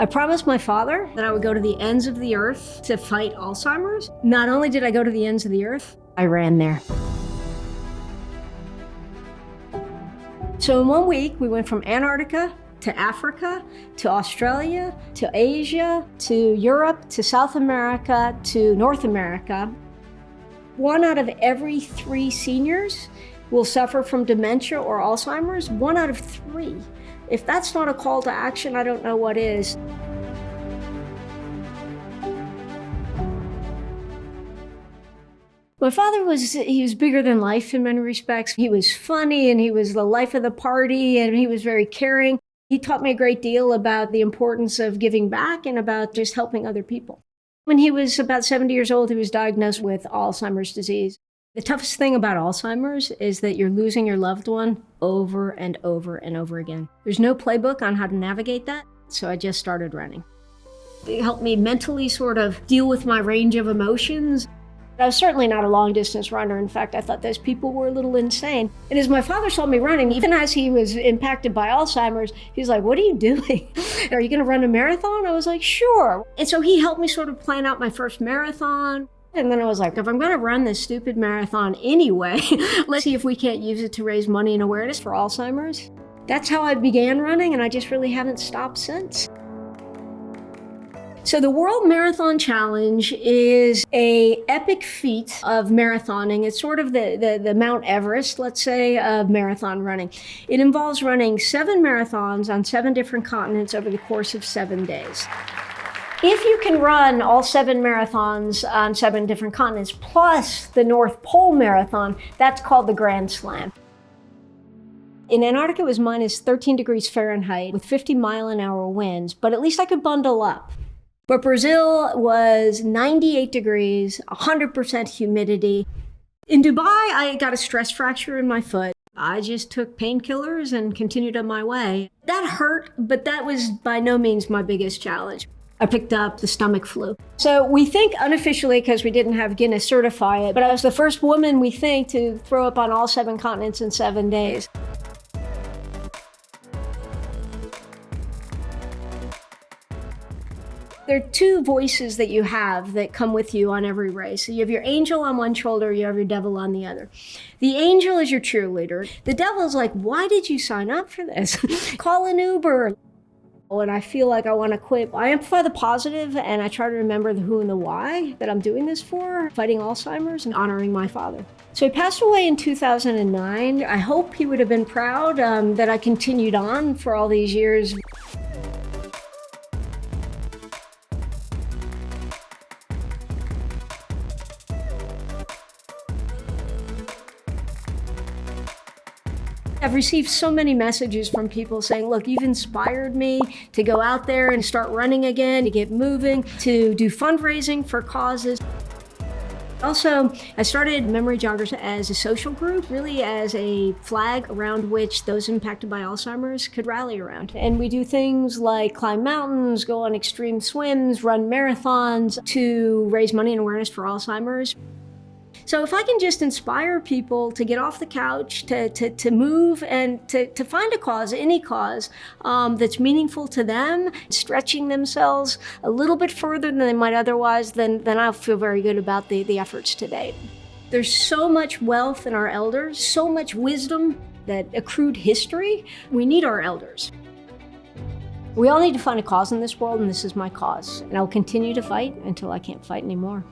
I promised my father that I would go to the ends of the earth to fight Alzheimer's. Not only did I go to the ends of the earth, I ran there. So in 1 week, we went from Antarctica to Africa, to Australia, to Asia, to Europe, to South America, to North America. 1 out of every 3 seniors will suffer from dementia or Alzheimer's. 1 out of 3. If that's not a call to action, I don't know what is. My father he was bigger than life in many respects. He was funny and he was the life of the party and he was very caring. He taught me a great deal about the importance of giving back and about just helping other people. When he was about 70 years old, he was diagnosed with Alzheimer's disease. The toughest thing about Alzheimer's is that you're losing your loved one over and over and over again. There's no playbook on how to navigate that, so I just started running. It helped me mentally sort of deal with my range of emotions. I was certainly not a long-distance runner. In fact, I thought those people were a little insane. And as my father saw me running, even as he was impacted by Alzheimer's, he's like, "What are you doing? Are you going to run a marathon?" I was like, "Sure." And so he helped me sort of plan out my first marathon. And then I was like, if I'm going to run this stupid marathon anyway, let's see if we can't use it to raise money and awareness for Alzheimer's. That's how I began running, and I just really haven't stopped since. So the World Marathon Challenge is an epic feat of marathoning. It's sort of the Mount Everest, let's say, of marathon running. It involves running 7 marathons on 7 different continents over the course of 7 days. If you can run all 7 marathons on 7 different continents, plus the North Pole Marathon, that's called the Grand Slam. In Antarctica, it was minus 13 degrees Fahrenheit with 50-mile-an-hour winds, but at least I could bundle up. But Brazil was 98 degrees, 100% humidity. In Dubai, I got a stress fracture in my foot. I just took painkillers and continued on my way. That hurt, but that was by no means my biggest challenge. I picked up the stomach flu. So we think unofficially, because we didn't have Guinness certify it, but I was the first woman, we think, to throw up on all 7 continents in 7 days. There are 2 voices that you have that come with you on every race. So you have your angel on one shoulder, you have your devil on the other. The angel is your cheerleader. The devil is like, why did you sign up for this? Call an Uber. When I feel like I want to quit, I amplify the positive and I try to remember the who and the why that I'm doing this for, fighting Alzheimer's and honoring my father. So he passed away in 2009. I hope he would have been proud that I continued on for all these years. I've received so many messages from people saying, look, you've inspired me to go out there and start running again, to get moving, to do fundraising for causes. Also, I started Memory Joggers as a social group, really as a flag around which those impacted by Alzheimer's could rally around. And we do things like climb mountains, go on extreme swims, run marathons to raise money and awareness for Alzheimer's. So if I can just inspire people to get off the couch, to move and to find a cause, any cause that's meaningful to them, stretching themselves a little bit further than they might otherwise, then I'll feel very good about the efforts to date. There's so much wealth in our elders, so much wisdom, that accrued history. We need our elders. We all need to find a cause in this world, and this is my cause. And I'll continue to fight until I can't fight anymore.